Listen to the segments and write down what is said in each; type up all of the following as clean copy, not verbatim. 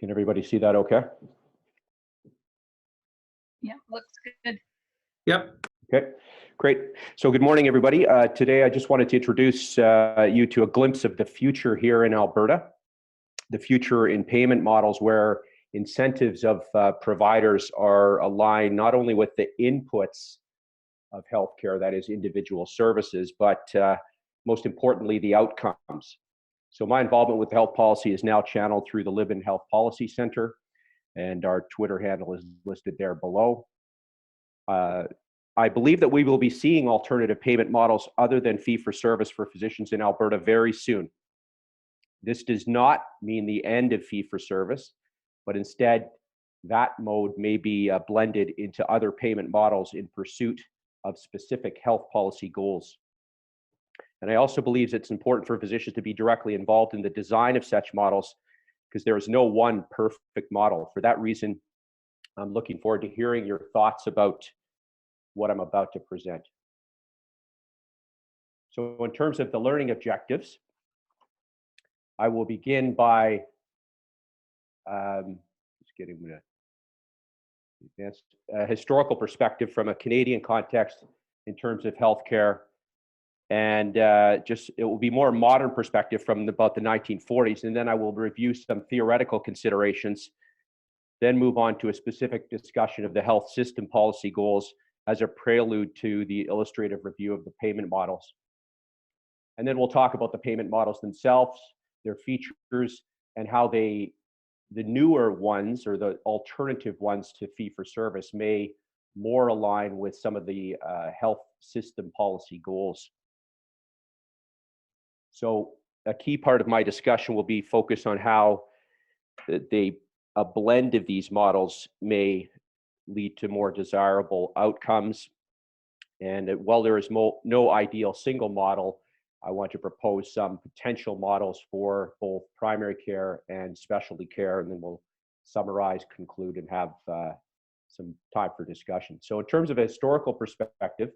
Can everybody see that okay? Yeah, looks good. Yep. Okay, great. So good morning, everybody. Today, I just wanted to introduce you to a glimpse of the future here in Alberta, the future in payment models where incentives of providers are aligned not only with the inputs of healthcare, that is individual services, but most importantly, the outcomes. So my involvement with health policy is now channeled through the Live-In Health Policy Center, and our Twitter handle is listed there below. I believe that we will be seeing alternative payment models other than fee-for-service for physicians in Alberta very soon. This does not mean the end of fee-for-service, but instead that mode may be blended into other payment models in pursuit of specific health policy goals. And I also believe it's important for physicians to be directly involved in the design of such models because there is no one perfect model. For that reason, I'm looking forward to hearing your thoughts about what I'm about to present. So in terms of the learning objectives, I will begin by just getting to advanced historical perspective from a Canadian context in terms of healthcare, and it will be more modern perspective from about the 1940s, and then I will review some theoretical considerations, then move on to a specific discussion of the health system policy goals as a prelude to the illustrative review of the payment models. And then we'll talk about the payment models themselves, their features, and how the newer ones or the alternative ones to fee-for-service may more align with some of the health system policy goals. So a key part of my discussion will be focused on how a blend of these models may lead to more desirable outcomes. And while there is no ideal single model, I want to propose some potential models for both primary care and specialty care, and then we'll summarize, conclude, and have some time for discussion. So in terms of a historical perspective,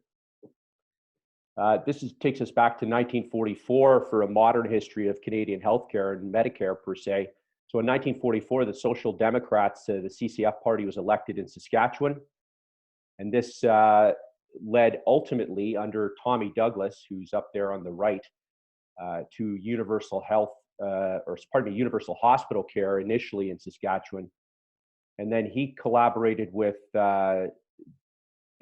this takes us back to 1944 for a modern history of Canadian healthcare and Medicare per se. So in 1944, the Social Democrats, the CCF party, was elected in Saskatchewan, and this led ultimately under Tommy Douglas, who's up there on the right, to universal hospital care initially in Saskatchewan. And then he collaborated with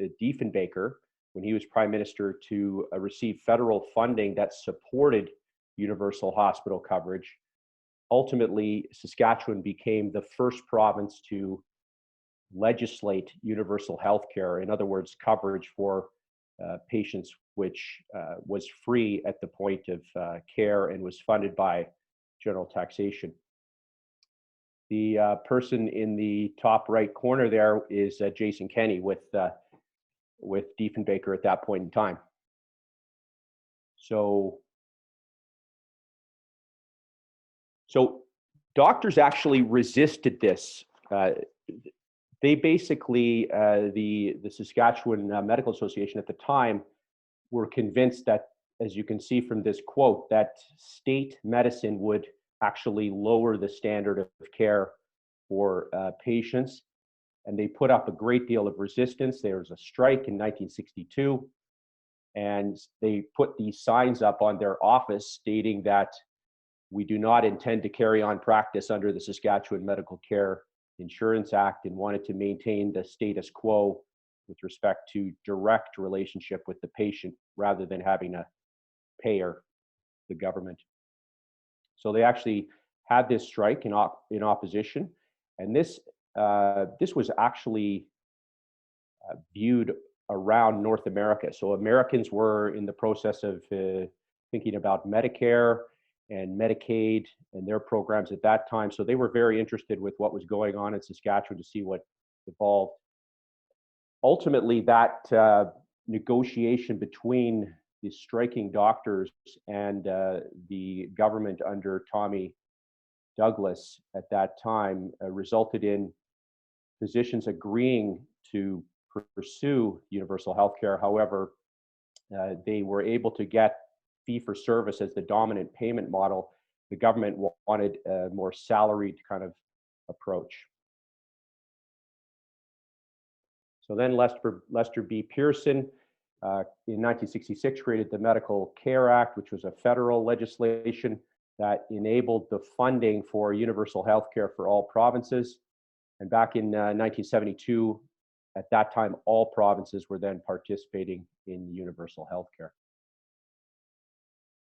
Diefenbaker when he was prime minister to receive federal funding that supported universal hospital coverage. Ultimately, Saskatchewan became the first province to legislate universal health care, in other words, coverage for patients, which was free at the point of care and was funded by general taxation. The person in the top right corner there is Jason Kenney with Diefenbaker at that point in time. So doctors actually resisted this. They basically, the Saskatchewan Medical Association at the time, were convinced that, as you can see from this quote, that state medicine would actually lower the standard of care for patients. And they put up a great deal of resistance. There was a strike in 1962, and they put these signs up on their office stating that we do not intend to carry on practice under the Saskatchewan Medical Care Insurance Act, and wanted to maintain the status quo with respect to direct relationship with the patient rather than having a payer, the government. So they actually had this strike in opposition, and this was actually viewed around North America. So Americans were in the process of thinking about Medicare and Medicaid and their programs at that time. So they were very interested with what was going on in Saskatchewan to see what evolved. Ultimately, that negotiation between the striking doctors and the government under Tommy Douglas at that time resulted in physicians agreeing to pursue universal health care. However, they were able to get fee-for-service as the dominant payment model. The government wanted a more salaried kind of approach. So then Lester B. Pearson in 1966 created the Medical Care Act, which was a federal legislation that enabled the funding for universal health care for all provinces. And back in 1972, at that time, all provinces were then participating in universal health care.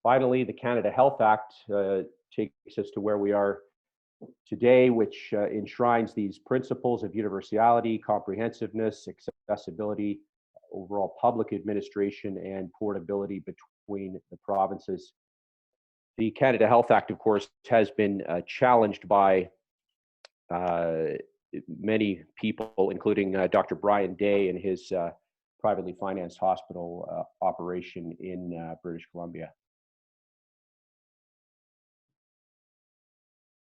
Finally, the Canada Health Act takes us to where we are today, which enshrines these principles of universality, comprehensiveness, accessibility, overall public administration, and portability between the provinces. The Canada Health Act, of course, has been challenged by many people, including Dr. Brian Day and his privately financed hospital operation in British Columbia.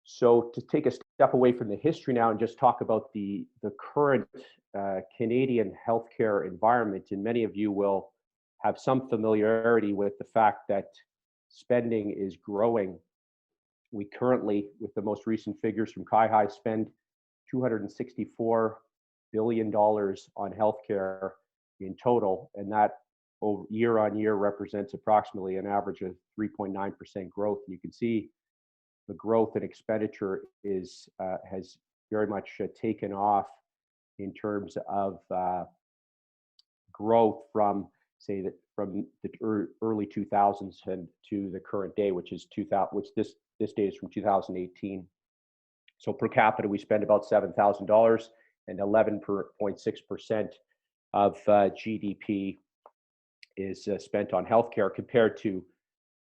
So to take a step away from the history now and just talk about the current Canadian healthcare environment, and many of you will have some familiarity with the fact that spending is growing. We currently, with the most recent figures from CIHI, spend $264 billion on healthcare in total, and that year on year represents approximately an average of 3.9% growth. And you can see the growth in expenditure has very much taken off in terms of growth from, say, from the early 2000s and to the current day, which is this data is from 2018. So per capita, we spend about $7,000, and 11.6% of GDP is spent on healthcare, compared to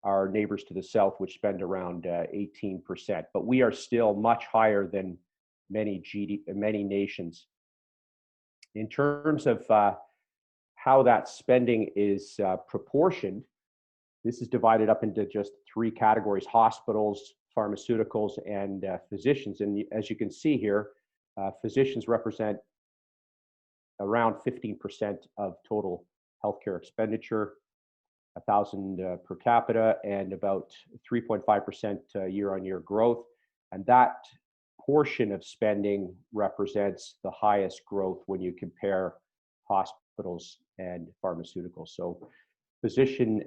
our neighbors to the south, which spend around 18%. But we are still much higher than many nations. In terms of how that spending is proportioned, this is divided up into just three categories: hospitals, pharmaceuticals, and physicians. And as you can see here, physicians represent around 15% of total healthcare expenditure, 1,000 per capita, and about 3.5% year-on-year growth. And that portion of spending represents the highest growth when you compare hospitals and pharmaceuticals. So physician,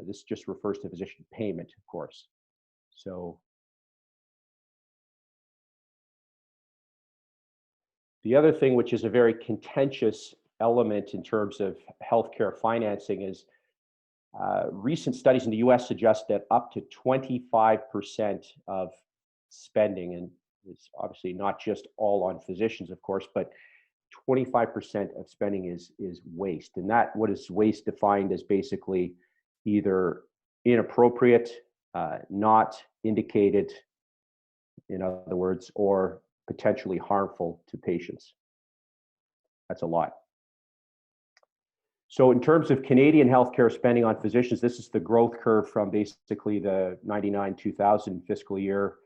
this just refers to physician payment, of course. So the other thing, which is a very contentious element in terms of healthcare financing, is recent studies in the US suggest that up to 25% of spending, and it's obviously not just all on physicians, of course, but 25% of spending is waste. And that, what is waste defined as basically either inappropriate, not indicated, in other words, or potentially harmful to patients. That's a lot. So in terms of Canadian healthcare spending on physicians, this is the growth curve from basically the 99-2000 fiscal year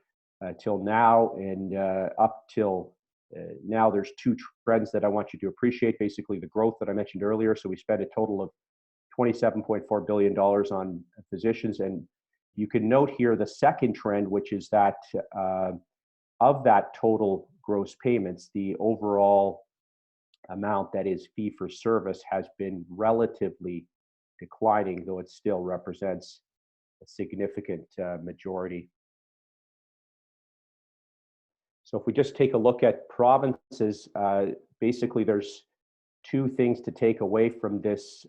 till now, and up till now. There's two trends that I want you to appreciate. Basically, the growth that I mentioned earlier. So we spent a total of $27.4 billion on physicians, and you can note here the second trend, which is that of that total gross payments, the overall amount that is fee for service has been relatively declining, though it still represents a significant majority. So if we just take a look at provinces, basically there's two things to take away from this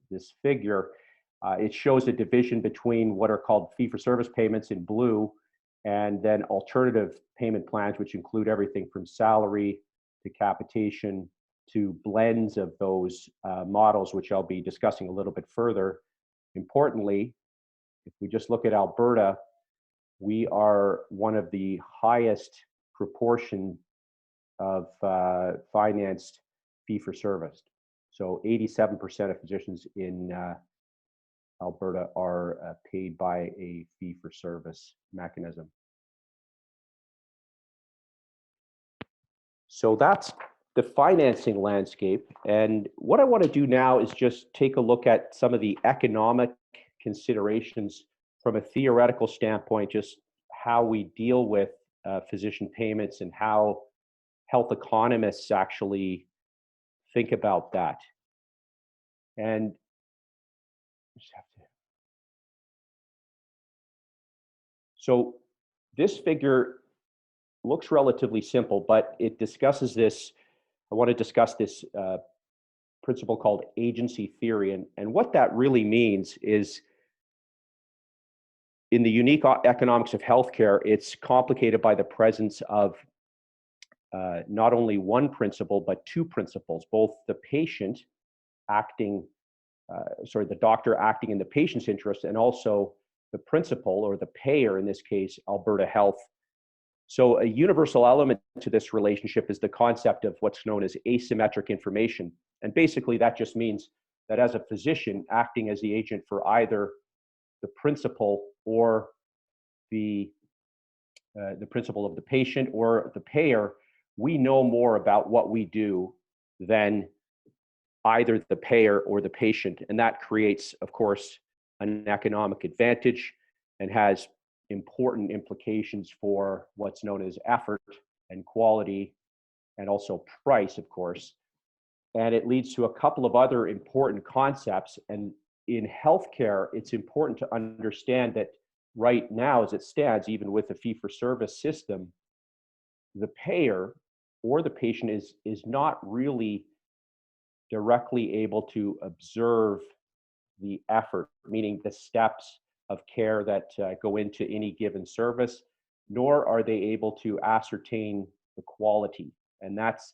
this figure. It shows a division between what are called fee-for-service payments in blue, and then alternative payment plans, which include everything from salary to capitation to blends of those models, which I'll be discussing a little bit further. Importantly, if we just look at Alberta, we are one of the highest proportion of financed fee-for-service. So 87% of physicians in Alberta are paid by a fee-for-service mechanism. So that's the financing landscape. And what I want to do now is just take a look at some of the economic considerations from a theoretical standpoint, just how we deal with physician payments and how health economists actually think about that. And so this figure looks relatively simple, but it discusses this. I want to discuss this principle called agency theory. And what that really means is, in the unique economics of healthcare, it's complicated by the presence of not only one principle, but two principles, both the patient acting, the doctor acting in the patient's interest, and also the principal, or the payer, in this case, Alberta Health. So a universal element to this relationship is the concept of what's known as asymmetric information. And basically that just means that as a physician acting as the agent for either the principal or the principal of the patient or the payer, we know more about what we do than either the payer or the patient. And that creates, of course, an economic advantage and has important implications for what's known as effort and quality, and also price, of course. And it leads to a couple of other important concepts. And in healthcare, it's important to understand that right now, as it stands, even with the fee-for-service system, the payer or the patient is not really directly able to observe the effort, meaning the steps of care that go into any given service, nor are they able to ascertain the quality. And that's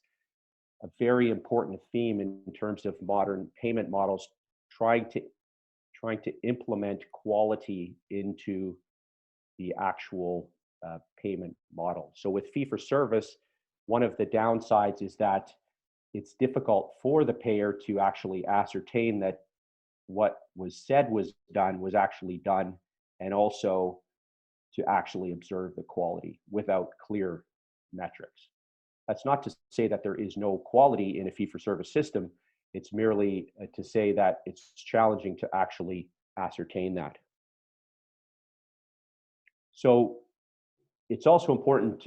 a very important theme in terms of modern payment models, trying to implement quality into the actual payment model. So with fee-for-service, one of the downsides is that it's difficult for the payer to actually ascertain that what was said was done was actually done, and also to actually observe the quality without clear metrics. That's not to say that there is no quality in a fee-for-service system. It's merely to say that it's challenging to actually ascertain that. So it's also important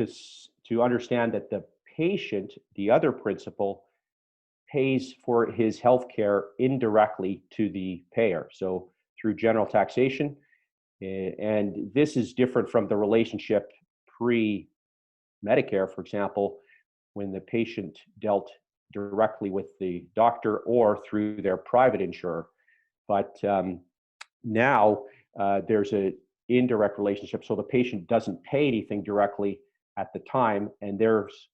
to understand that the patient, the other principal, pays for his health care indirectly to the payer, so through general taxation. And this is different from the relationship pre-Medicare, for example, when the patient dealt directly with the doctor or through their private insurer. But now there's an indirect relationship, so the patient doesn't pay anything directly at the time, and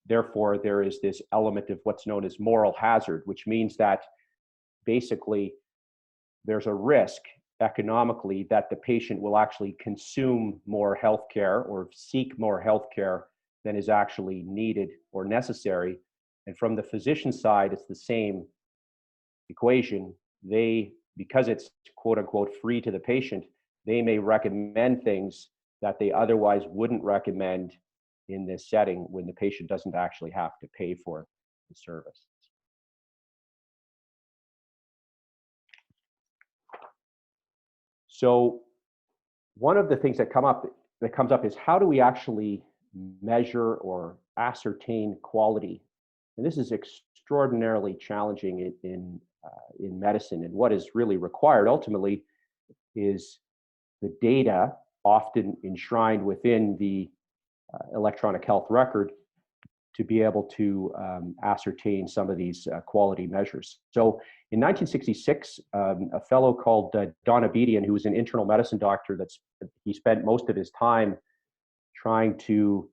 therefore there is this element of what's known as moral hazard, which means that basically there's a risk economically that the patient will actually consume more healthcare or seek more healthcare than is actually needed or necessary. And from the physician side, it's the same equation. Because it's quote unquote free to the patient, they may recommend things that they otherwise wouldn't recommend in this setting when the patient doesn't actually have to pay for the service. So one of the things that comes up is, how do we actually measure or ascertain quality? And this is extraordinarily challenging in medicine. And what is really required ultimately is the data, often enshrined within the electronic health record, to be able to ascertain some of these quality measures. So in 1966, a fellow called Don Abedian, who was an internal medicine doctor, he spent most of his time trying to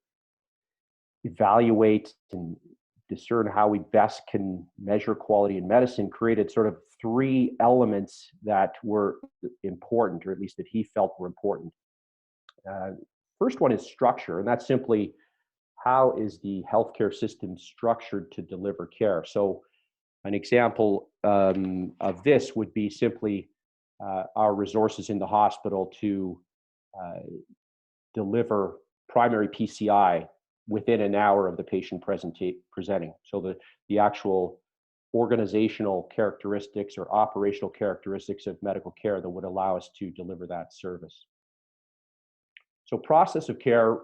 evaluate and discern how we best can measure quality in medicine, created sort of three elements that were important, or at least that he felt were important. First one is structure, and that's simply, how is the healthcare system structured to deliver care? So an example of this would be simply our resources in the hospital to deliver primary PCI within an hour of the patient presenting. So the actual organizational characteristics or operational characteristics of medical care that would allow us to deliver that service. So process of care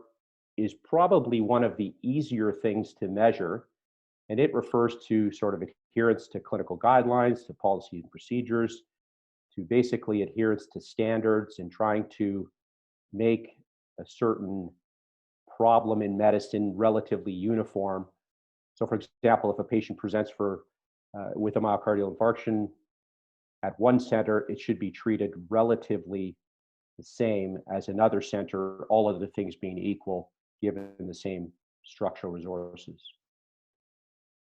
is probably one of the easier things to measure, and it refers to sort of adherence to clinical guidelines, to policies and procedures, to basically adherence to standards and trying to make a certain problem in medicine relatively uniform. So, for example, if a patient presents with a myocardial infarction at one center, it should be treated relatively the same as another center, all other things being equal, given the same structural resources.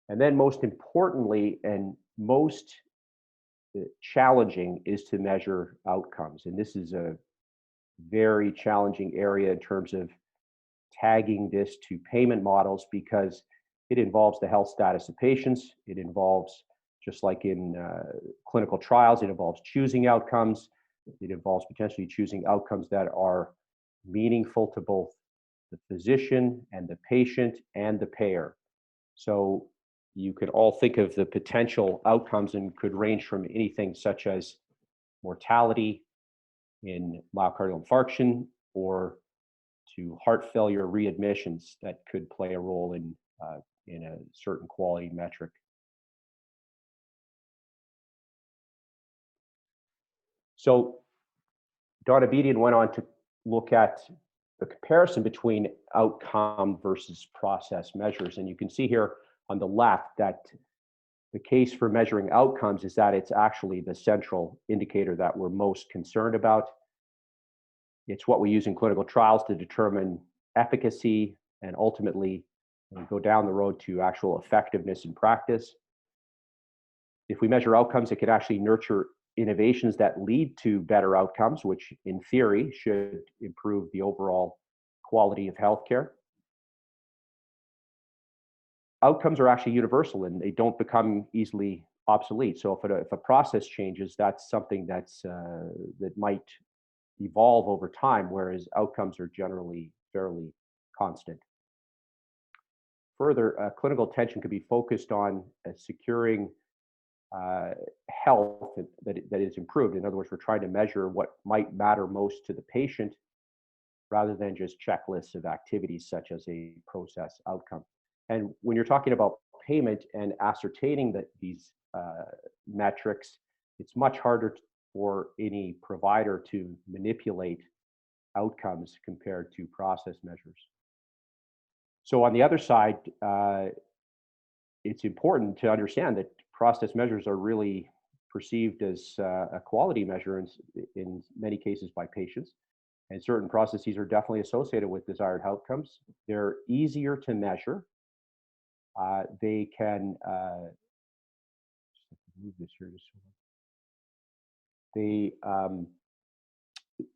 And then, most importantly, and most challenging, is to measure outcomes. And this is a very challenging area in terms of tagging this to payment models because it involves the health status of patients. It involves, just like in clinical trials, it involves choosing outcomes. It involves potentially choosing outcomes that are meaningful to both the physician and the patient and the payer. So you could all think of the potential outcomes and could range from anything such as mortality in myocardial infarction or to heart failure readmissions that could play a role in a certain quality metric. So Don Abedian went on to look at the comparison between outcome versus process measures. And you can see here on the left that the case for measuring outcomes is that it's actually the central indicator that we're most concerned about. It's what we use in clinical trials to determine efficacy and ultimately go down the road to actual effectiveness in practice. If we measure outcomes, it could actually nurture innovations that lead to better outcomes, which in theory should improve the overall quality of healthcare. Outcomes are actually universal and they don't become easily obsolete. So if a process changes, that's something that might evolve over time, whereas outcomes are generally fairly constant. Further, clinical attention could be focused on securing health that is improved. In other words, we're trying to measure what might matter most to the patient rather than just checklists of activities such as a process outcome. And when you're talking about payment and ascertaining these metrics, it's much harder for any provider to manipulate outcomes compared to process measures. So on the other side, it's important to understand that process measures are really perceived as a quality measure in many cases by patients. And certain processes are definitely associated with desired outcomes. They're easier to measure. They can move this here just they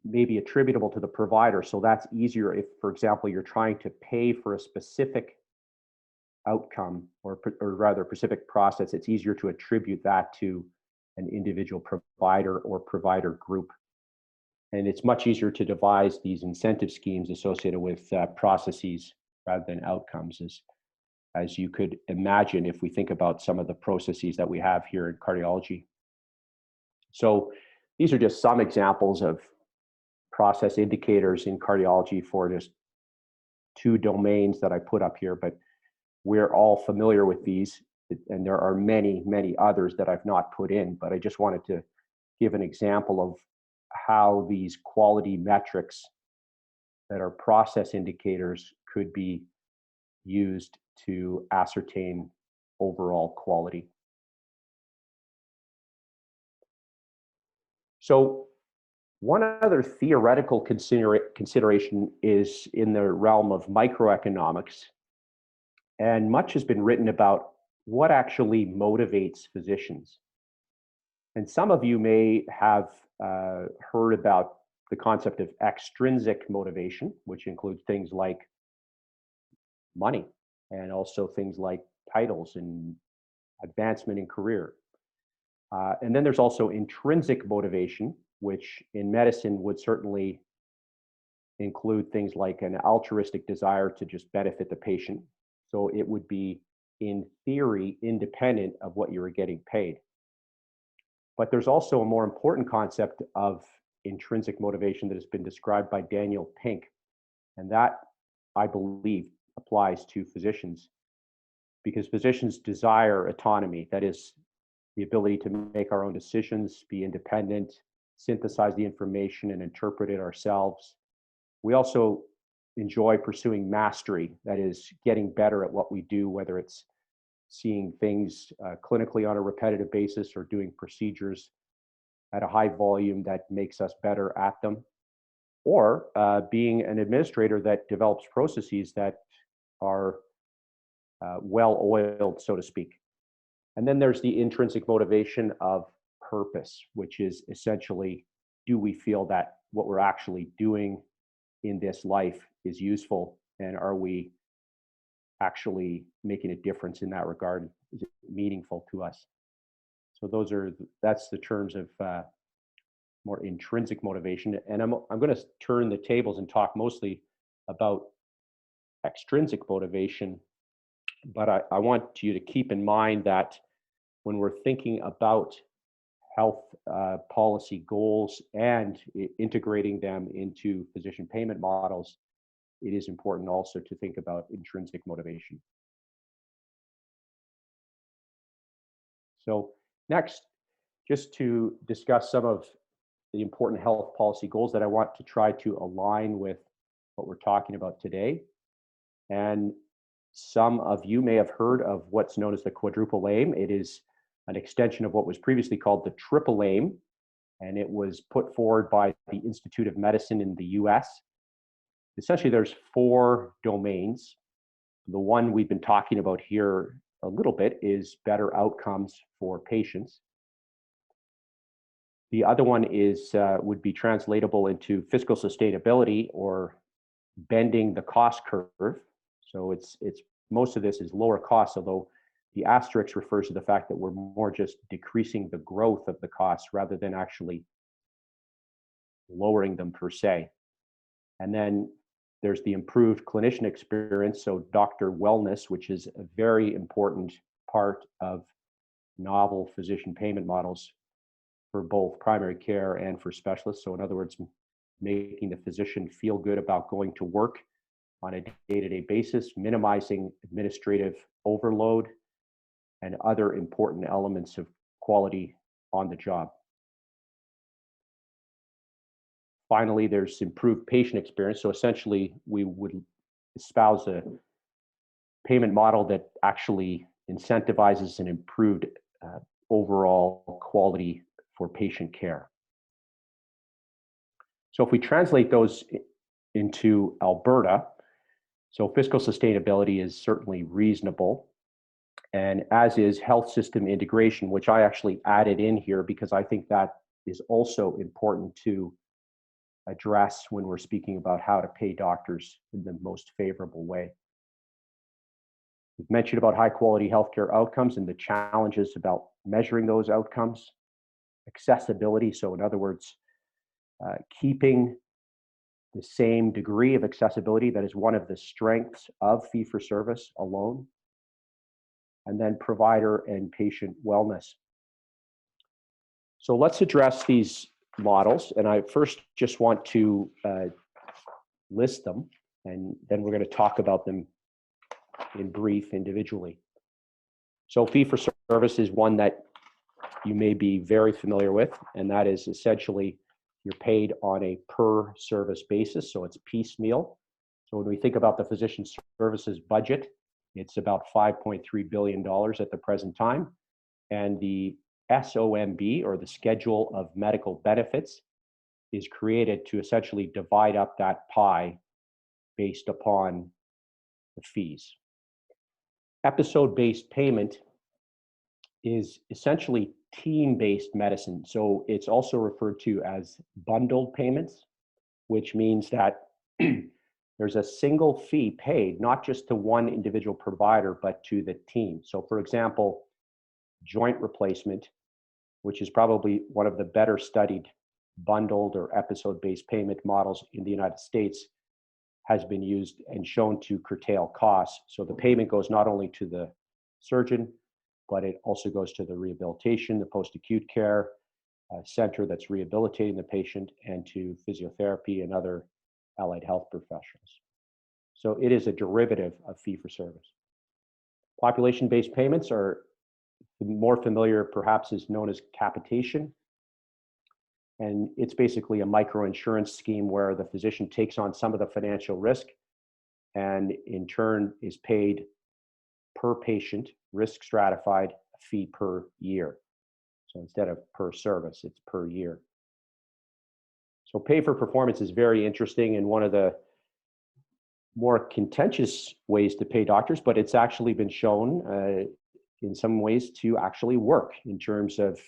may be attributable to the provider. So that's easier if, for example, you're trying to pay for a specific outcome or rather specific process. It's easier to attribute that to an individual provider or provider group. And it's much easier to devise these incentive schemes associated with processes rather than outcomes, as you could imagine if we think about some of the processes that we have here in cardiology. So these are just some examples of process indicators in cardiology for just two domains that I put up here, but we're all familiar with these, and there are many, many others that I've not put in, but I just wanted to give an example of how these quality metrics that are process indicators could be used to ascertain overall quality. So one other theoretical consideration is in the realm of microeconomics, and much has been written about what actually motivates physicians. And some of you may have heard about the concept of extrinsic motivation, which includes things like money and also things like titles and advancement in career. And then there's also intrinsic motivation, which in medicine would certainly include things like an altruistic desire to just benefit the patient. So it would be, in theory, independent of what you were getting paid. But there's also a more important concept of intrinsic motivation that has been described by Daniel Pink, And that, I believe, applies to physicians because physicians desire autonomy. That is, the ability to make our own decisions, be independent, synthesize the information, and interpret it ourselves. We also enjoy pursuing mastery, that is, getting better at what we do, whether it's seeing things clinically on a repetitive basis or doing procedures at a high volume that makes us better at them, or being an administrator that develops processes that are well oiled, so to speak. And then there's the intrinsic motivation of purpose, which is essentially, do we feel that what we're actually doing in this life is useful? And are we actually making a difference in that regard? Is it meaningful to us? So that's the terms of more intrinsic motivation. And I'm going to turn the tables and talk mostly about extrinsic motivation. But I want you to keep in mind that when we're thinking about health policy goals and integrating them into physician payment models, it is important also to think about intrinsic motivation. So next, just to discuss some of the important health policy goals that I want to try to align with what we're talking about today. And some of you may have heard of what's known as the quadruple aim. It is an extension of what was previously called the triple aim, and it was put forward by the Institute of Medicine in the US. Essentially, there's 4 domains. The one we've been talking about here a little bit is better outcomes for patients. The other one is would be translatable into fiscal sustainability, or bending the cost curve. So it's most of this is lower costs, although the asterisk refers to the fact that we're more just decreasing the growth of the costs rather than actually lowering them per se. And then there's the improved clinician experience, so doctor wellness, which is a very important part of novel physician payment models for both primary care and for specialists. So in other words, making the physician feel good about going to work on a day-to-day basis, minimizing administrative overload, and other important elements of quality on the job. Finally, there's improved patient experience. So essentially, we would espouse a payment model that actually incentivizes an improved overall quality for patient care. So if we translate those into Alberta, so fiscal sustainability is certainly reasonable, and as is health system integration, which I actually added in here because I think that is also important to address when we're speaking about how to pay doctors in the most favorable way. We've mentioned about high quality healthcare outcomes and the challenges about measuring those outcomes. Accessibility, so in other words, keeping the same degree of accessibility that is one of the strengths of fee-for-service alone. And then provider and patient wellness. So let's address these models, and I first just want to list them, and then we're going to talk about them in brief individually. So fee-for-service is one that you may be very familiar with, and that is essentially you're paid on a per service basis, so it's piecemeal. So when we think about the physician services budget, it's about $5.3 billion at the present time, and the SOMB, or the Schedule of Medical Benefits, is created to essentially divide up that pie based upon the fees. Episode-based payment is essentially team-based medicine. So it's also referred to as bundled payments, which means that there's a single fee paid, not just to one individual provider, but to the team. So for example, joint replacement, which is probably one of the better studied bundled or episode-based payment models in the United States, has been used and shown to curtail costs. So the payment goes not only to the surgeon, but it also goes to the rehabilitation, the post-acute care center that's rehabilitating the patient, and to physiotherapy and other allied health professionals. So it is a derivative of fee-for-service. Population-based payments are more familiar, perhaps, is known as capitation. And it's basically a microinsurance scheme where the physician takes on some of the financial risk and in turn is paid per patient, risk stratified, a fee per year. So instead of per service, it's per year. So pay for performance is very interesting and one of the more contentious ways to pay doctors, but it's actually been shown in some ways to actually work in terms of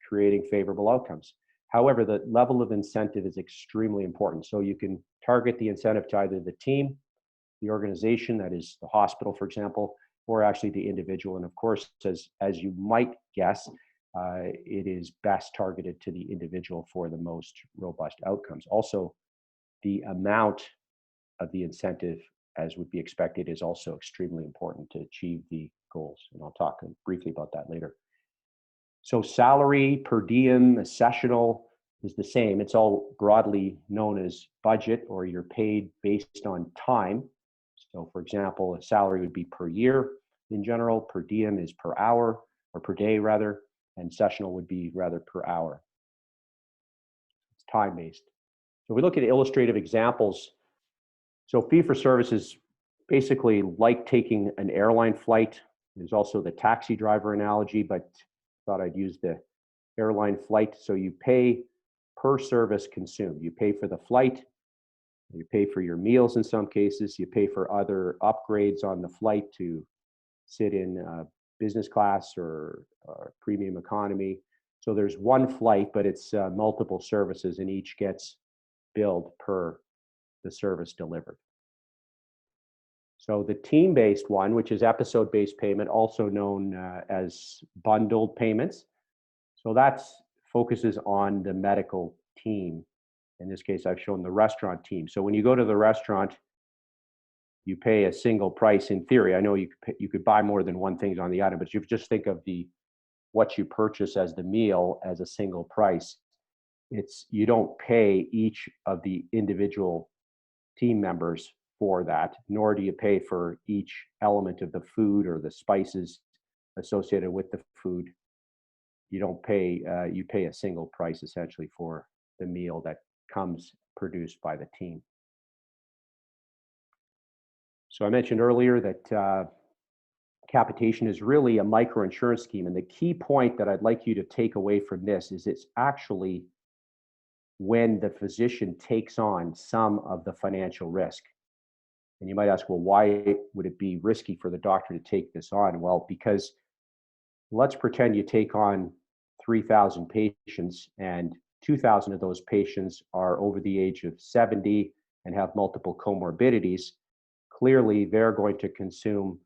creating favorable outcomes. However, the level of incentive is extremely important. So you can target the incentive to either the team, the organization, that is the hospital, for example, or actually the individual. And of course, as you might guess, it is best targeted to the individual for the most robust outcomes. Also, the amount of the incentive, as would be expected, is also extremely important to achieve the goals. And I'll talk briefly about that later. So salary, per diem, sessional is the same. It's all broadly known as budget, or you're paid based on time. So for example, a salary would be per year in general, per diem is per hour, or per day rather, and sessional would be rather per hour. It's time-based. So we look at illustrative examples. So fee-for-service is basically like taking an airline flight. There's also the taxi driver analogy, but thought I'd use the airline flight. So you pay per service consumed. You pay for the flight, you pay for your meals in some cases, you pay for other upgrades on the flight to sit in business class or premium economy. So there's one flight, but it's multiple services and each gets billed per the service delivered. So the team-based one, which is episode-based payment, also known as bundled payments. So that focuses on the medical team. In this case, I've shown the restaurant team. So when you go to the restaurant, you pay a single price in theory. I know you could buy more than one thing on the item, but you just think of what you purchase as the meal as a single price. You don't pay each of the individual team members for that, nor do you pay for each element of the food or the spices associated with the food. You don't pay, you pay a single price essentially for the meal that comes produced by the team. So I mentioned earlier that capitation is really a microinsurance scheme. And the key point that I'd like you to take away from this is it's actually when the physician takes on some of the financial risk. And you might ask, well, why would it be risky for the doctor to take this on? Well, because let's pretend you take on 3,000 patients and 2,000 of those patients are over the age of 70 and have multiple comorbidities. Clearly, they're going to consume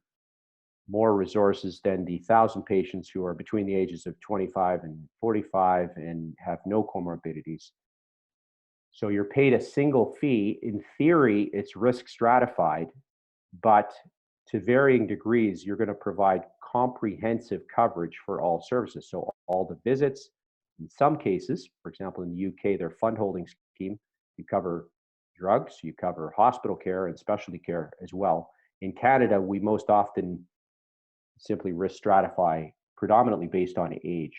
more resources than the 1,000 patients who are between the ages of 25 and 45 and have no comorbidities. So you're paid a single fee. In theory, it's risk stratified, but to varying degrees, you're going to provide comprehensive coverage for all services. So all the visits, in some cases, for example, in the UK, their fund holding scheme, you cover drugs, you cover hospital care and specialty care as well. In Canada, we most often simply risk stratify predominantly based on age.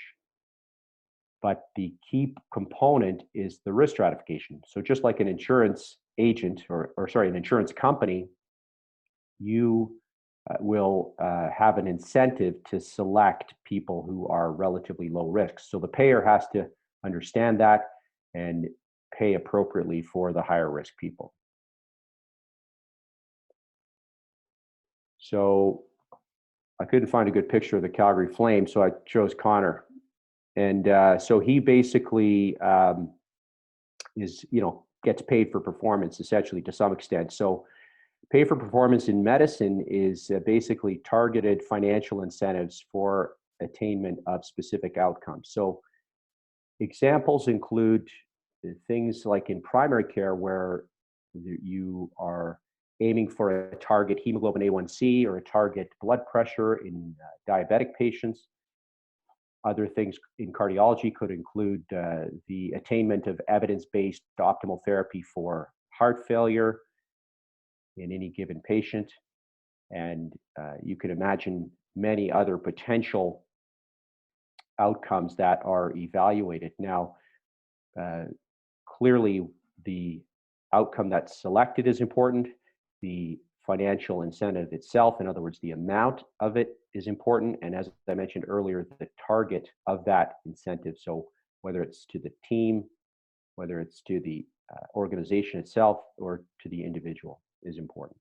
But the key component is the risk stratification. So just like an insurance agent an insurance company, you will have an incentive to select people who are relatively low risk. So the payer has to understand that and pay appropriately for the higher risk people. So I couldn't find a good picture of the Calgary Flames, so I chose Connor. And so he basically gets paid for performance essentially to some extent. So pay for performance in medicine is basically targeted financial incentives for attainment of specific outcomes. So examples include things like in primary care where you are aiming for a target hemoglobin A1C or a target blood pressure in diabetic patients. Other things in cardiology could include the attainment of evidence-based optimal therapy for heart failure in any given patient. And you can imagine many other potential outcomes that are evaluated. Now, clearly, the outcome that's selected is important. The financial incentive itself, in other words, the amount of it is important. And as I mentioned earlier, the target of that incentive. So whether it's to the team, whether it's to the organization itself, or to the individual is important.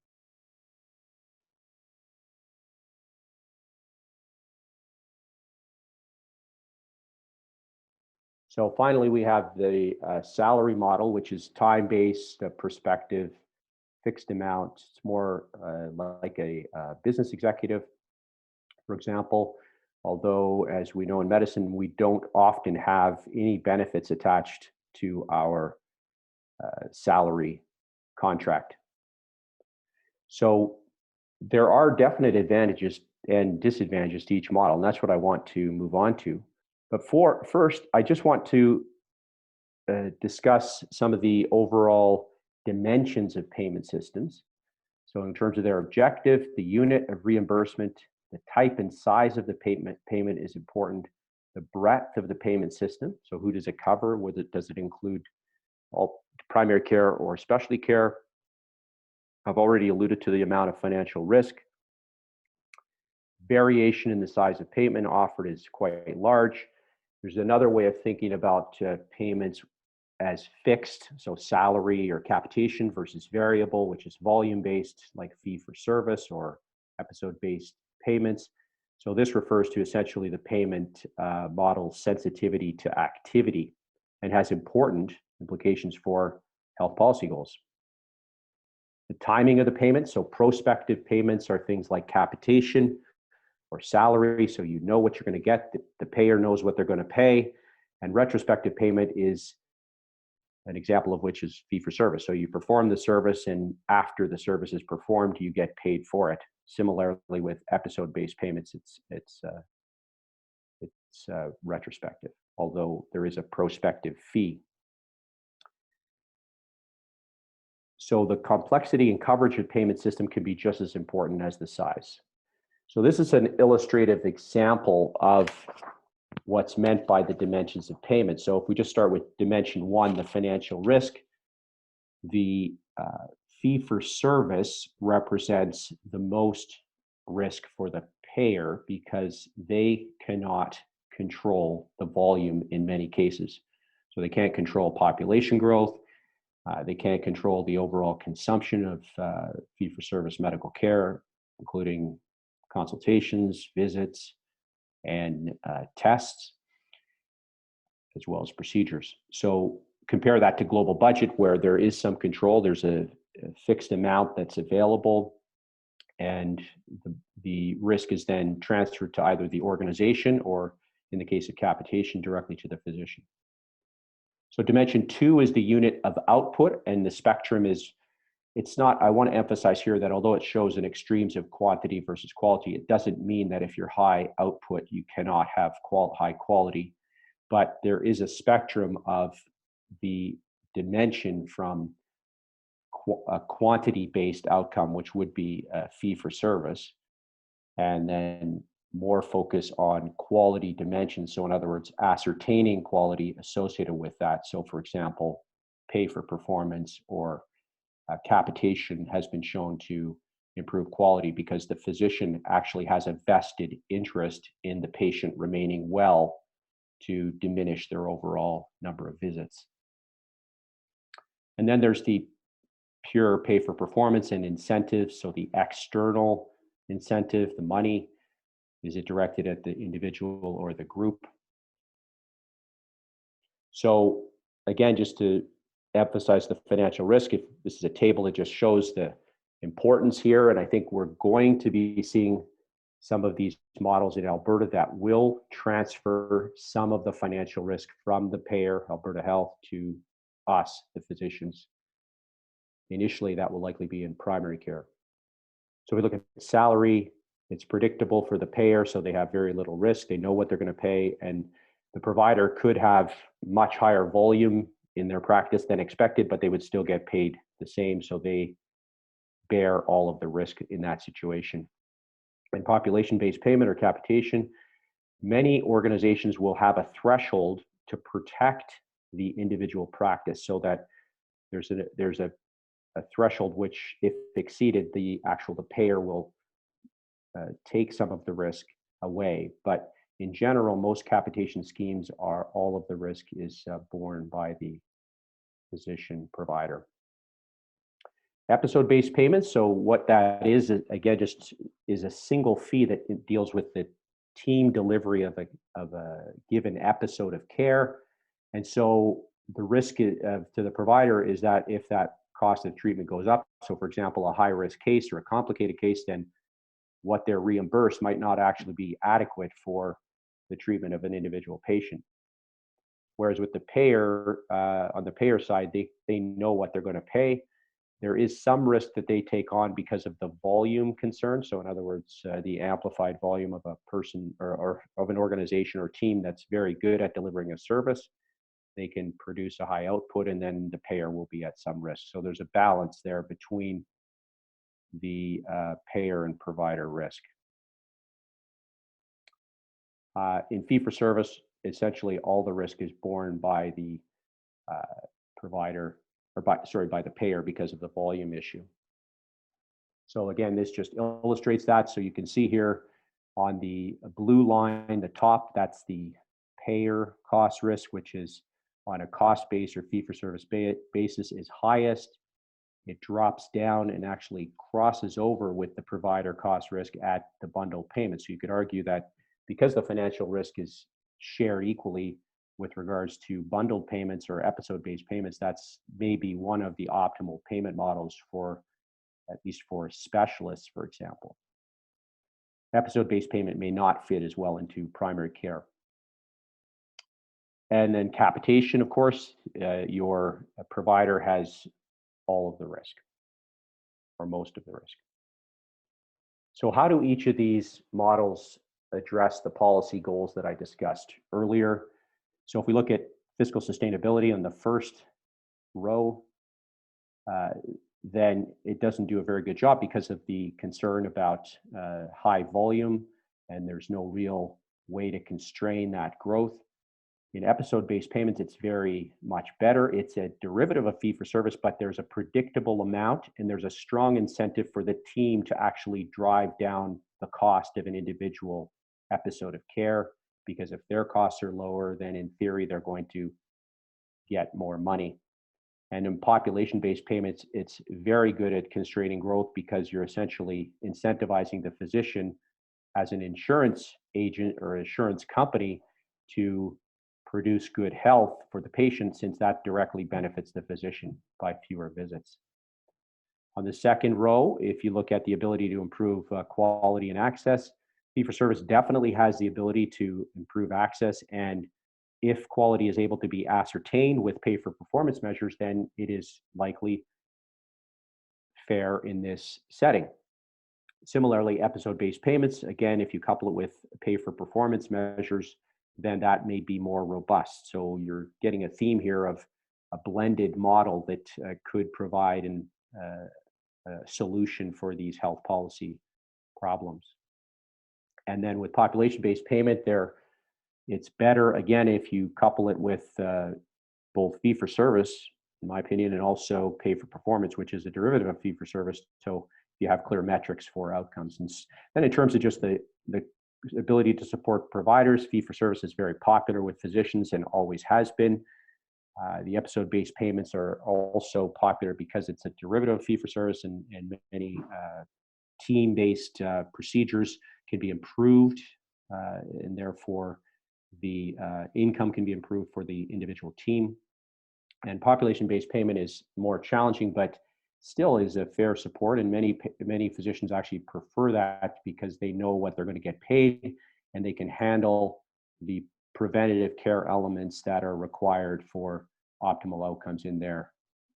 So finally, we have the salary model, which is time-based, perspective, fixed amount. It's more like a business executive, for example. Although, as we know in medicine, we don't often have any benefits attached to our salary contract. So there are definite advantages and disadvantages to each model, and that's what I want to move on to. But first, I just want to discuss some of the overall dimensions of payment systems. So in terms of their objective, the unit of reimbursement, the type and size of the payment is important. The breadth of the payment system, so who does it cover? Does it include all primary care or specialty care? I've already alluded to the amount of financial risk. Variation in the size of payment offered is quite large. There's another way of thinking about payments as fixed, so salary or capitation, versus variable, which is volume-based, like fee-for-service or episode-based payments. So this refers to essentially the payment model's sensitivity to activity and has important implications for health policy goals. The timing of the payment, so prospective payments are things like capitation or salary, so you know what you're going to get. The payer knows what they're going to pay. And retrospective payment is an example of which is fee-for-service. So you perform the service, and after the service is performed, you get paid for it. Similarly, with episode-based payments, it's retrospective, although there is a prospective fee. So the complexity and coverage of payment system can be just as important as the size. So this is an illustrative example of what's meant by the dimensions of payment. So if we just start with dimension one, the financial risk, the fee-for-service represents the most risk for the payer because they cannot control the volume in many cases. So they can't control population growth. They can't control the overall consumption of fee-for-service medical care, including consultations, visits, and tests, as well as procedures. So compare that to global budget, where there is some control. There's a fixed amount that's available, and the risk is then transferred to either the organization or, in the case of capitation, directly to the physician. So dimension two is the unit of output, and the spectrum is, it's not, I want to emphasize here that although it shows an extremes of quantity versus quality, it doesn't mean that if you're high output, you cannot have high quality. But there is a spectrum of the dimension from a quantity-based outcome, which would be a fee for service, and then more focus on quality dimensions. So in other words, ascertaining quality associated with that. So for example, pay for performance or capitation has been shown to improve quality because the physician actually has a vested interest in the patient remaining well to diminish their overall number of visits. And then there's the pure pay for performance and incentives. So the external incentive, the money, is it directed at the individual or the group? So again, just to emphasize the financial risk, if this is a table that just shows the importance here, and I think we're going to be seeing some of these models in Alberta that will transfer some of the financial risk from the payer, Alberta Health, to us, the physicians. Initially, that will likely be in primary care. So we look at salary, it's predictable for the payer, so they have very little risk. They know what they're going to pay, and the provider could have much higher volume in their practice than expected, but they would still get paid the same, so they bear all of the risk in that situation. In population-based payment or capitation, many organizations will have a threshold to protect the individual practice, so that there's a threshold which, if exceeded, the payer will take some of the risk away. But in general, most capitation schemes are, all of the risk is borne by the physician provider. Episode-based payments. So what that is again, just is a single fee that deals with the team delivery of a given episode of care. And so the risk to the provider is that if that cost of treatment goes up, so for example, a high risk case or a complicated case, then what they're reimbursed might not actually be adequate for the treatment of an individual patient. Whereas with the payer, on the payer side, they know what they're going to pay. There is some risk that they take on because of the volume concern. So in other words, the amplified volume of a person or of an organization or team that's very good at delivering a service. They can produce a high output, and then the payer will be at some risk. So there's a balance there between the payer and provider risk. In fee-for-service, essentially all the risk is borne by the provider, or by the payer, because of the volume issue. So again, this just illustrates that. So you can see here on the blue line, the top, that's the payer cost risk, which is on a cost base or fee-for-service basis is highest. It drops down and actually crosses over with the provider cost risk at the bundled payment. So you could argue that because the financial risk is shared equally with regards to bundled payments or episode-based payments, that's maybe one of the optimal payment models for, at least for specialists, for example. Episode-based payment may not fit as well into primary care. And then capitation, of course, your provider has all of the risk, or most of the risk. So how do each of these models address the policy goals that I discussed earlier? So if we look at fiscal sustainability on the first row, then it doesn't do a very good job because of the concern about high volume, and there's no real way to constrain that growth. In episode-based payments, it's very much better. It's a derivative of fee-for-service, but there's a predictable amount, and there's a strong incentive for the team to actually drive down the cost of an individual episode of care, because if their costs are lower, then in theory, they're going to get more money. And in population-based payments, it's very good at constraining growth because you're essentially incentivizing the physician as an insurance agent or insurance company to produce good health for the patient, since that directly benefits the physician by fewer visits. On the second row, if you look at the ability to improve quality and access, fee-for-service definitely has the ability to improve access, and if quality is able to be ascertained with pay-for-performance measures, then it is likely fair in this setting. Similarly, episode-based payments, again, if you couple it with pay-for-performance measures, then that may be more robust. So you're getting a theme here of a blended model that could provide a solution for these health policy problems. And then with population-based payment, it's better, again, if you couple it with both fee-for-service, in my opinion, and also pay-for-performance, which is a derivative of fee-for-service. So you have clear metrics for outcomes. And then in terms of just the ability to support providers, fee-for-service is very popular with physicians and always has been. The episode-based payments are also popular because it's a derivative of fee-for-service, and many team-based procedures can be improved, and therefore the income can be improved for the individual team. And population-based payment is more challenging, but still is a fair support, and many physicians actually prefer that because they know what they're going to get paid, and they can handle the preventative care elements that are required for optimal outcomes in their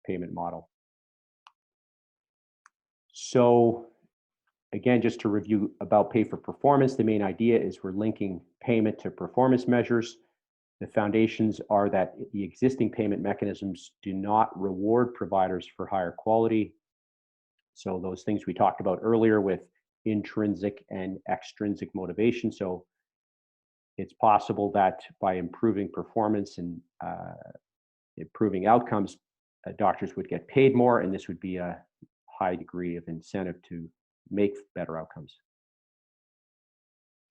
payment model. So again, just to review about pay for performance, the main idea is we're linking payment to performance measures. The foundations are that the existing payment mechanisms do not reward providers for higher quality. So those things we talked about earlier with intrinsic and extrinsic motivation. So it's possible that by improving performance and improving outcomes, doctors would get paid more, and this would be a high degree of incentive to make better outcomes.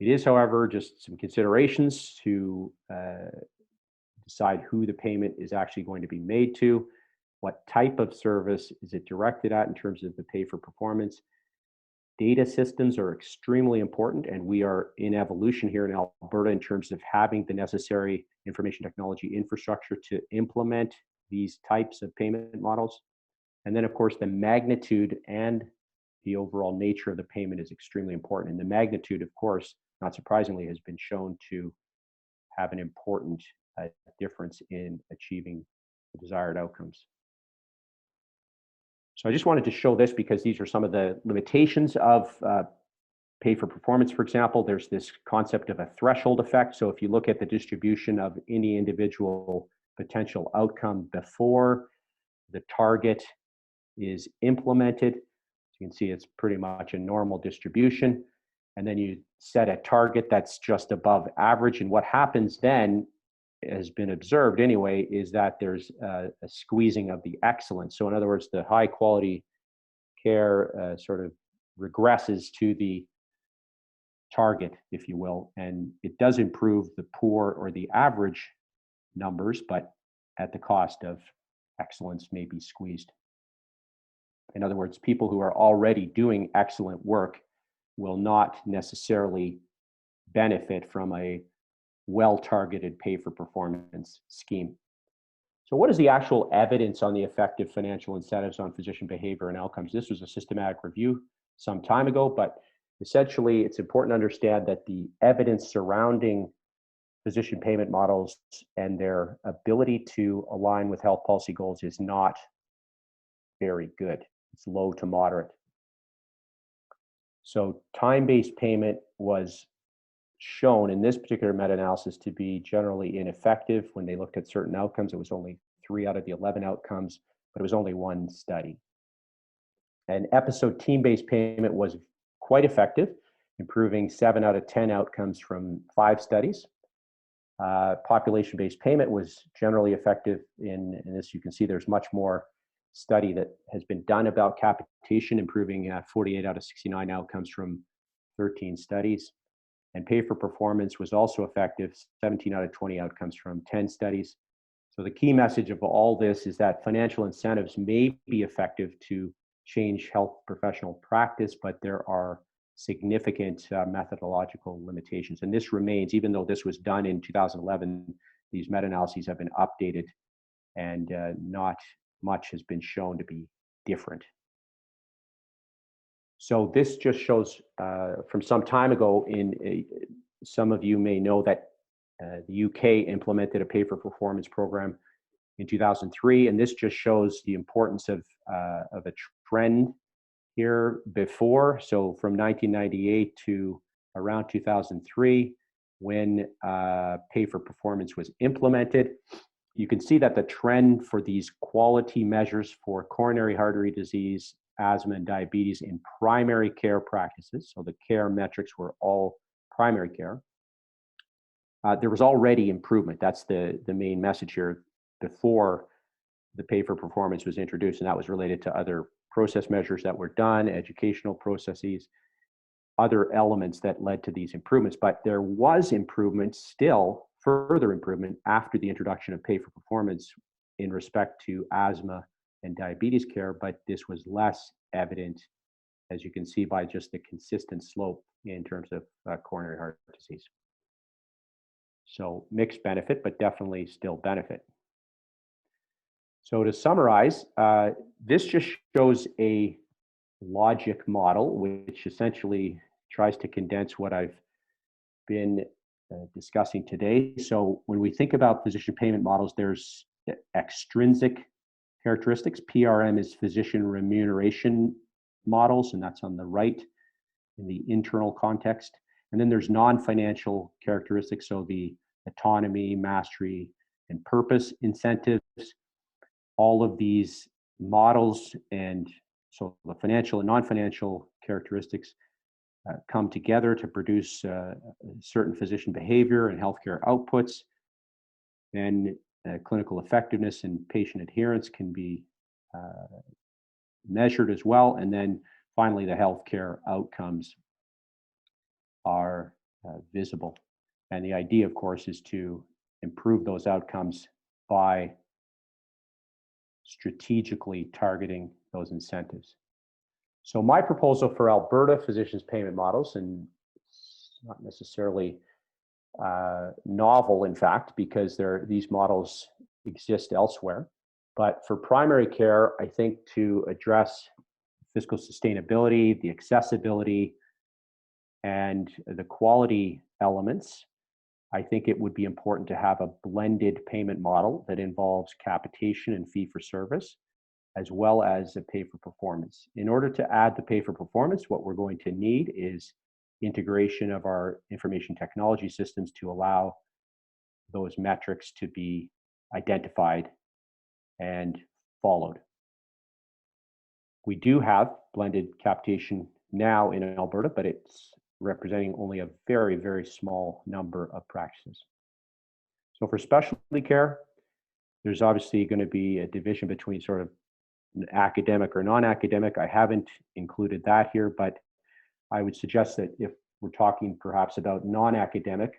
It is, however, just some considerations to decide who the payment is actually going to be made to, what type of service is it directed at in terms of the pay for performance. Data systems are extremely important, and we are in evolution here in Alberta in terms of having the necessary information technology infrastructure to implement these types of payment models. And then, of course, the magnitude and the overall nature of the payment is extremely important. And the magnitude, of course, not surprisingly, has been shown to have an important difference in achieving the desired outcomes. So I just wanted to show this because these are some of the limitations of pay for performance. For example, there's this concept of a threshold effect. So if you look at the distribution of any individual potential outcome before the target is implemented, you can see it's pretty much a normal distribution. And then you set a target that's just above average. And what happens then, has been observed anyway, is that there's a squeezing of the excellence. So in other words, the high quality care sort of regresses to the target, if you will, and it does improve the poor or the average numbers, but at the cost of excellence may be squeezed. In other words, people who are already doing excellent work will not necessarily benefit from a well-targeted pay for performance scheme. So what is the actual evidence on the effective financial incentives on physician behavior and outcomes? This was a systematic review some time ago, but essentially it's important to understand that the evidence surrounding physician payment models and their ability to align with health policy goals is not very good. It's low to moderate. So time-based payment was shown in this particular meta-analysis to be generally ineffective. When they looked at certain outcomes, it was only 3 out of the 11 outcomes, but it was only one study. And episode team-based payment was quite effective, improving 7 out of 10 outcomes from 5 studies. Population-based payment was generally effective and as you can see, there's much more study that has been done about capitation, improving 48 out of 69 outcomes from 13 studies. And pay for performance was also effective, 17 out of 20 outcomes from 10 studies. So the key message of all this is that financial incentives may be effective to change health professional practice, but there are significant methodological limitations. And this remains, even though this was done in 2011, these meta-analyses have been updated and not much has been shown to be different. So this just shows from some time ago, some of you may know that the UK implemented a pay for performance program in 2003, and this just shows the importance of a trend here before. So from 1998 to around 2003, when pay for performance was implemented, you can see that the trend for these quality measures for coronary artery disease, asthma, and diabetes in primary care practices, so the care metrics were all primary care, there was already improvement. That's the main message here before the pay for performance was introduced, and that was related to other process measures that were done, educational processes, other elements that led to these improvements. But there was improvement, still further improvement, after the introduction of pay for performance in respect to asthma and diabetes care, but this was less evident, as you can see, by just the consistent slope in terms of coronary heart disease. So mixed benefit, but definitely still benefit. So to summarize, this just shows a logic model, which essentially tries to condense what I've been discussing today. So when we think about physician payment models, there's extrinsic characteristics. PRM is physician remuneration models, and that's on the right in the internal context. And then there's non-financial characteristics. So the autonomy, mastery, and purpose incentives. All of these models, and so the financial and non-financial characteristics come together to produce certain physician behavior and healthcare outputs. And clinical effectiveness and patient adherence can be measured as well. And then finally, the healthcare outcomes are visible. And the idea, of course, is to improve those outcomes by strategically targeting those incentives. So my proposal for Alberta physicians payment models, and it's not necessarily novel, in fact, because these models exist elsewhere. But for primary care, I think to address fiscal sustainability, the accessibility, and the quality elements, I think it would be important to have a blended payment model that involves capitation and fee for service, as well as a pay for performance. In order to add the pay for performance, what we're going to need is integration of our information technology systems to allow those metrics to be identified and followed. We do have blended capitation now in Alberta, but it's representing only a very, very small number of practices. So for specialty care, there's obviously going to be a division between sort of academic or non-academic. I haven't included that here, but I would suggest that if we're talking perhaps about non-academic,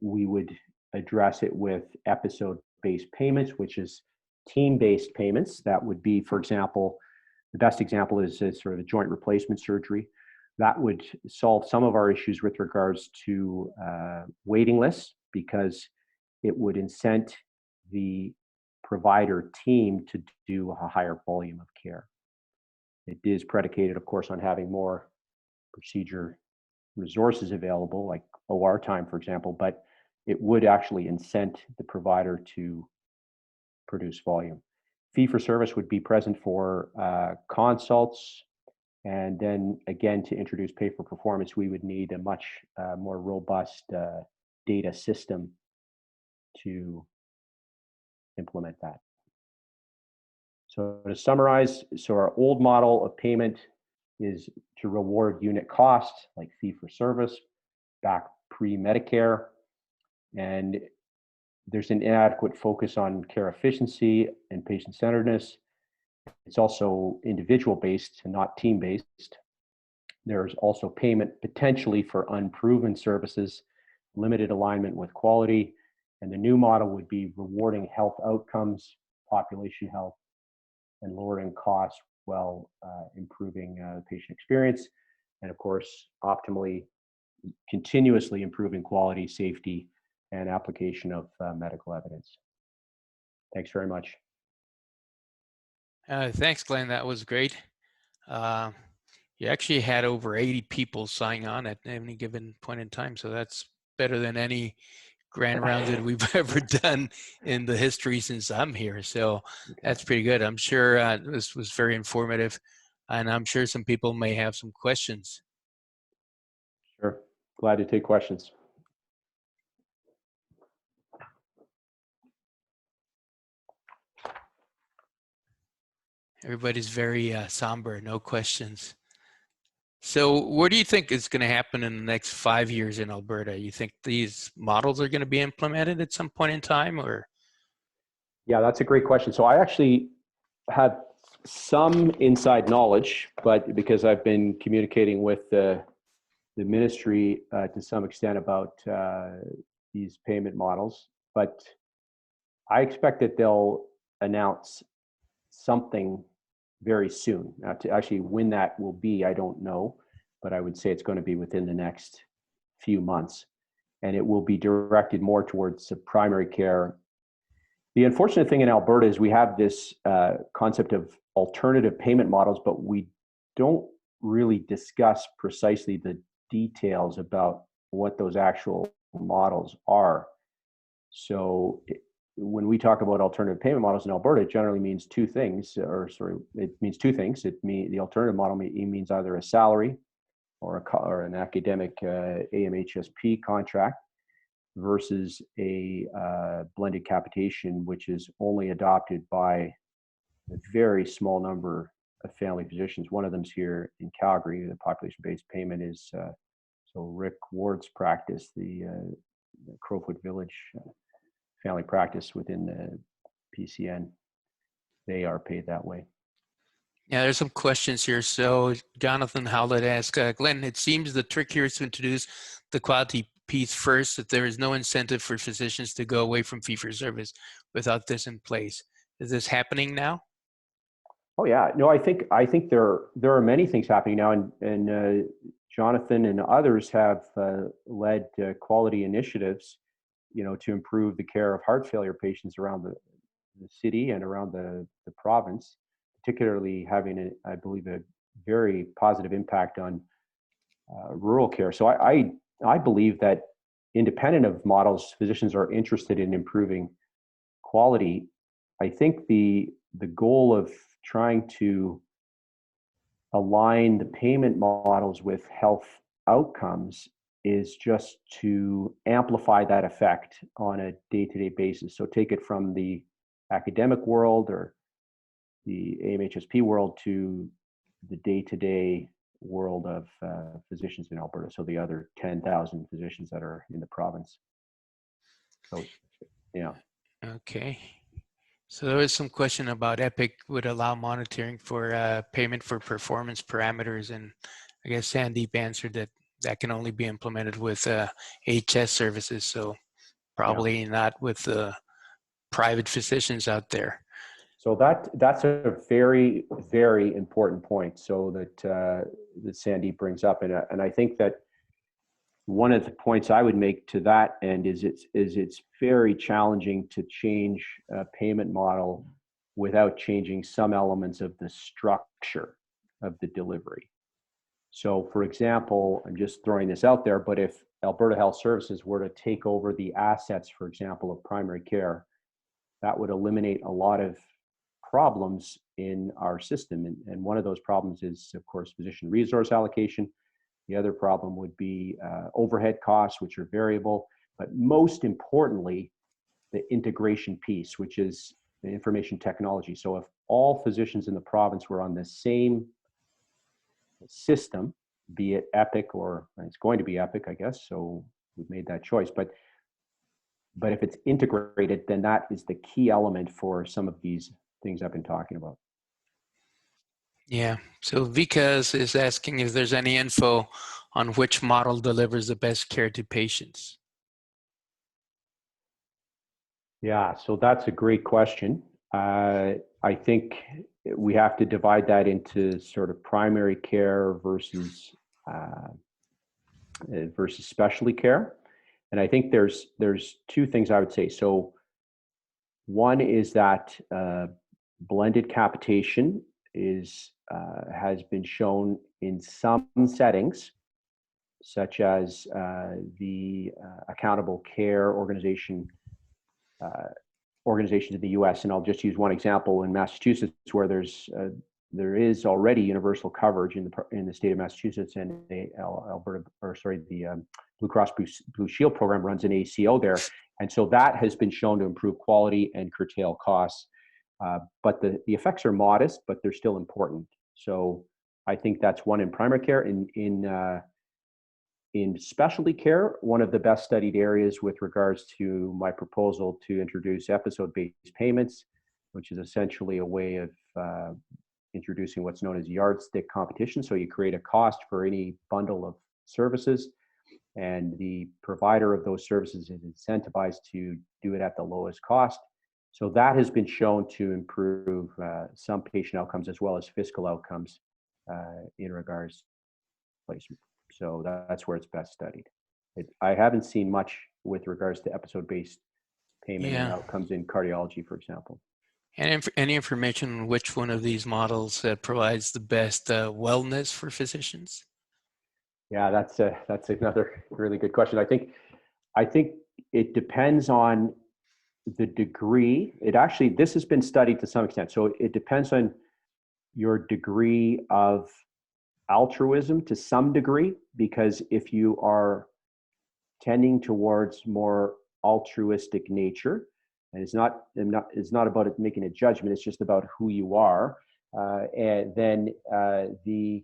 we would address it with episode-based payments, which is team-based payments. That would be, for example, the best example is sort of a joint replacement surgery. That would solve some of our issues with regards to waiting lists, because it would incent the provider team to do a higher volume of care. It is predicated, of course, on having more procedure resources available, like OR time, for example, but it would actually incent the provider to produce volume. Fee for service would be present for consults, and then again, to introduce pay for performance, we would need a much more robust data system to implement that. So to summarize, so our old model of payment is to reward unit cost, like fee for service, back pre-Medicare, and there's an inadequate focus on care efficiency and patient-centeredness. It's also individual-based and not team-based. There's also payment potentially for unproven services, limited alignment with quality, and the new model would be rewarding health outcomes, population health, and lowering costs while improving the patient experience, and of course, optimally, continuously improving quality, safety, and application of medical evidence. Thanks very much. Thanks, Glenn. That was great. You actually had over 80 people sign on at any given point in time, so that's better than any grand rounds that we've ever done in the history since I'm here. So that's pretty good. I'm sure this was very informative, and I'm sure some people may have some questions. Sure. Glad to take questions. Everybody's very somber, no questions. So what do you think is going to happen in the next 5 years in Alberta? You think these models are going to be implemented at some point in time, or? Yeah, that's a great question. So I actually have some inside knowledge, but because I've been communicating with the ministry to some extent about these payment models, but I expect that they'll announce something very soon. Now, to actually when that will be, I don't know, but I would say it's going to be within the next few months, and it will be directed more towards primary care. The unfortunate thing in Alberta is we have this concept of alternative payment models, but we don't really discuss precisely the details about what those actual models are. So when we talk about alternative payment models in Alberta, it generally means two things, it means two things. The alternative model means either a salary or an academic AMHSP contract. versus a blended capitation, which is only adopted by a very small number of family physicians. One of them's here in Calgary. The population-based payment is so Rick Ward's practice, the Crowfoot Village family practice within the PCN. They are paid that way. Yeah, there's some questions here. So Jonathan Howlett asked, Glenn, it seems the trick here is to introduce the quality piece first, that there is no incentive for physicians to go away from fee-for-service without this in place. Is this happening now? Oh yeah, no, I think there are many things happening now, and Jonathan and others have led quality initiatives, to improve the care of heart failure patients around the city and around the province, particularly having, I believe, a very positive impact on rural care. So I believe that independent of models, physicians are interested in improving quality. I think the goal of trying to align the payment models with health outcomes is just to amplify that effect on a day-to-day basis. So take it from the academic world or the AMHSP world to the day-to-day world of physicians in Alberta. So the other 10,000 physicians that are in the province. So, yeah. Okay. So there was some question about Epic would allow monitoring for payment for performance parameters, and I guess Sandeep answered that that can only be implemented with HS services, so probably not with the private physicians out there. So that's a very, very important point. So that Sandeep brings up, and I think that one of the points I would make to that end is it's very challenging to change a payment model without changing some elements of the structure of the delivery. So, for example, I'm just throwing this out there, but if Alberta Health Services were to take over the assets, for example, of primary care, that would eliminate a lot of problems in our system. And one of those problems is, of course, physician resource allocation. The other problem would be overhead costs, which are variable. But most importantly, the integration piece, which is the information technology. So if all physicians in the province were on the same system, be it Epic, or it's going to be Epic, I guess, so we've made that choice. But if it's integrated, then that is the key element for some of these things I've been talking about. Yeah. So Vikas is asking if there's any info on which model delivers the best care to patients. Yeah, so that's a great question. I think we have to divide that into sort of primary care versus specialty care. And I think there's two things I would say. So one is that blended capitation has been shown in some settings, such as the accountable care organizations in the U.S. And I'll just use one example in Massachusetts, where there is already universal coverage in the state of Massachusetts, and the Blue Cross Blue Shield program runs an ACO there, and so that has been shown to improve quality and curtail costs. But the effects are modest, but they're still important. So I think that's one in primary care. In specialty care, one of the best studied areas with regards to my proposal to introduce episode-based payments, which is essentially a way of introducing what's known as yardstick competition. So you create a cost for any bundle of services, and the provider of those services is incentivized to do it at the lowest cost. So that has been shown to improve some patient outcomes as well as fiscal outcomes in regards to placement. So that's where it's best studied. I haven't seen much with regards to episode-based payment and outcomes in cardiology, for example. And any information on which one of these models provides the best wellness for physicians? Yeah, that's another really good question. I think it depends on the degree. This has been studied to some extent. So it depends on your degree of altruism to some degree, because if you are tending towards more altruistic nature. And it's not about it making a judgment. It's just about who you are. And then the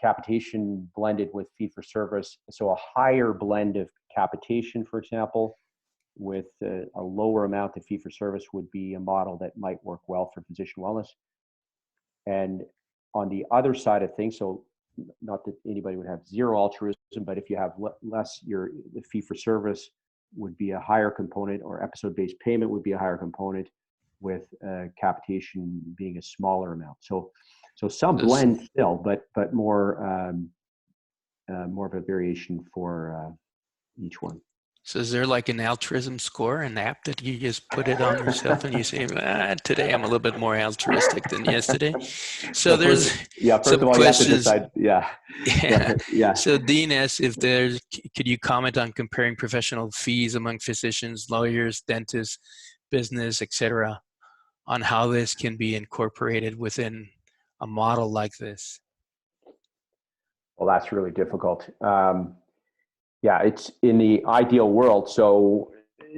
capitation blended with fee for service. So a higher blend of capitation, for example, with a lower amount of fee for service would be a model that might work well for physician wellness. And on the other side of things, so not that anybody would have zero altruism, but if you have less, the fee for service would be a higher component, or episode-based payment would be a higher component, with capitation being a smaller amount. So some blend still, but more of a variation for each one. So is there like an altruism score, an app that you just put it on yourself and you say, today I'm a little bit more altruistic than yesterday? So there's first some of all, questions. You have to decide, yeah. So Dean asks could you comment on comparing professional fees among physicians, lawyers, dentists, business, etc., on how this can be incorporated within a model like this? Well, that's really difficult. It's in the ideal world. So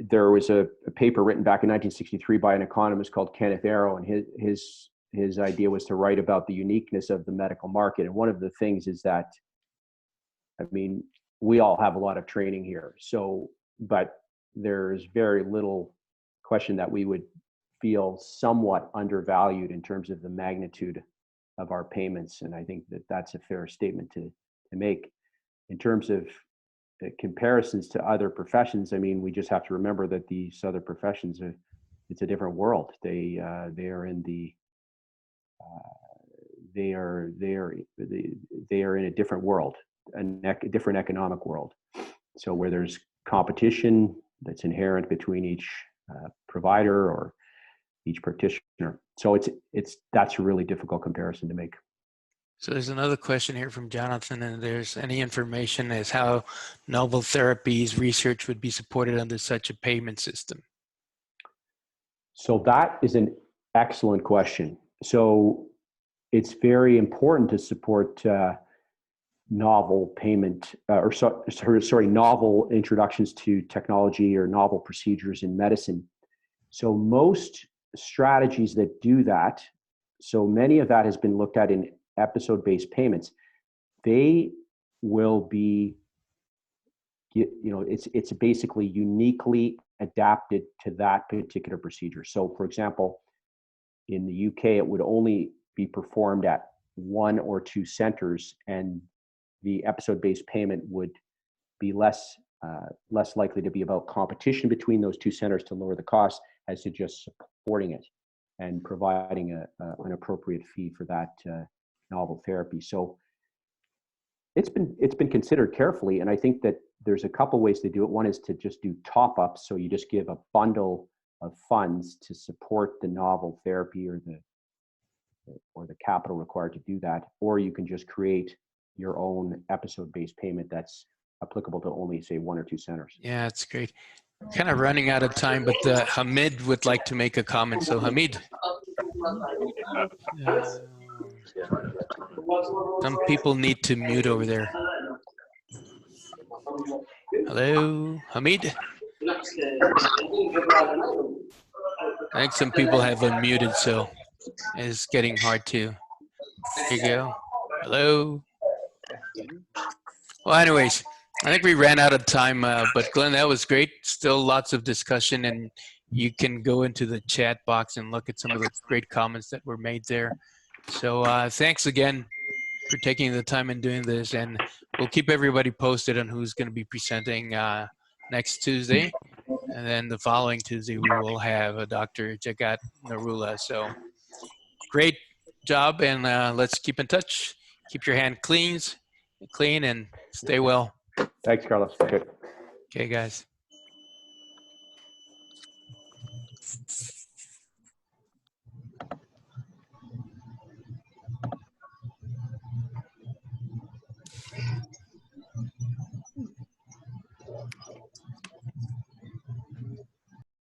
there was a paper written back in 1963 by an economist called Kenneth Arrow, and his idea was to write about the uniqueness of the medical market. And one of the things is that, I mean, we all have a lot of training here. So, but there's very little question that we would feel somewhat undervalued in terms of the magnitude of our payments. And I think that that's a fair statement to make. In terms of comparisons to other professions, I mean, we just have to remember that these other professions it's a different world. They are in the they are in a different world, a different economic world. So where there's competition that's inherent between each provider or each practitioner. So that's a really difficult comparison to make. So there's another question here from Jonathan, and there's any information as how novel therapies research would be supported under such a payment system? So that is an excellent question. So it's very important to support novel payment, novel introductions to technology or novel procedures in medicine. So most strategies that do that, so many of that has been looked at in episode-based payments. They will be, it's basically uniquely adapted to that particular procedure. So for example, in the UK, it would only be performed at 1 or 2 centers, and the episode-based payment would be less likely to be about competition between those 2 centers to lower the cost, as to just supporting it and providing an appropriate fee for that novel therapy. So it's been considered carefully, and I think that there's a couple ways to do it. One is to just do top-ups, so you just give a bundle of funds to support the novel therapy or the capital required to do that, or you can just create your own episode-based payment that's applicable to only, say, 1 or 2 centers. Yeah, that's great. Kind of running out of time, but Hamid would like to make a comment. So Hamid. Some people need to mute over there. Hello, Hamid? I think some people have unmuted, so it's getting hard to. Here you go. Hello? Well, anyways, I think we ran out of time, but Glenn, that was great. Still lots of discussion, and you can go into the chat box and look at some of the great comments that were made there. So thanks again for taking the time and doing this, and we'll keep everybody posted on who's going to be presenting next Tuesday, and then the following Tuesday we will have Dr. Jagat Narula. So great job, and let's keep in touch. Keep your hand clean, and stay well. Thanks, Carlos. Okay, Okay, guys.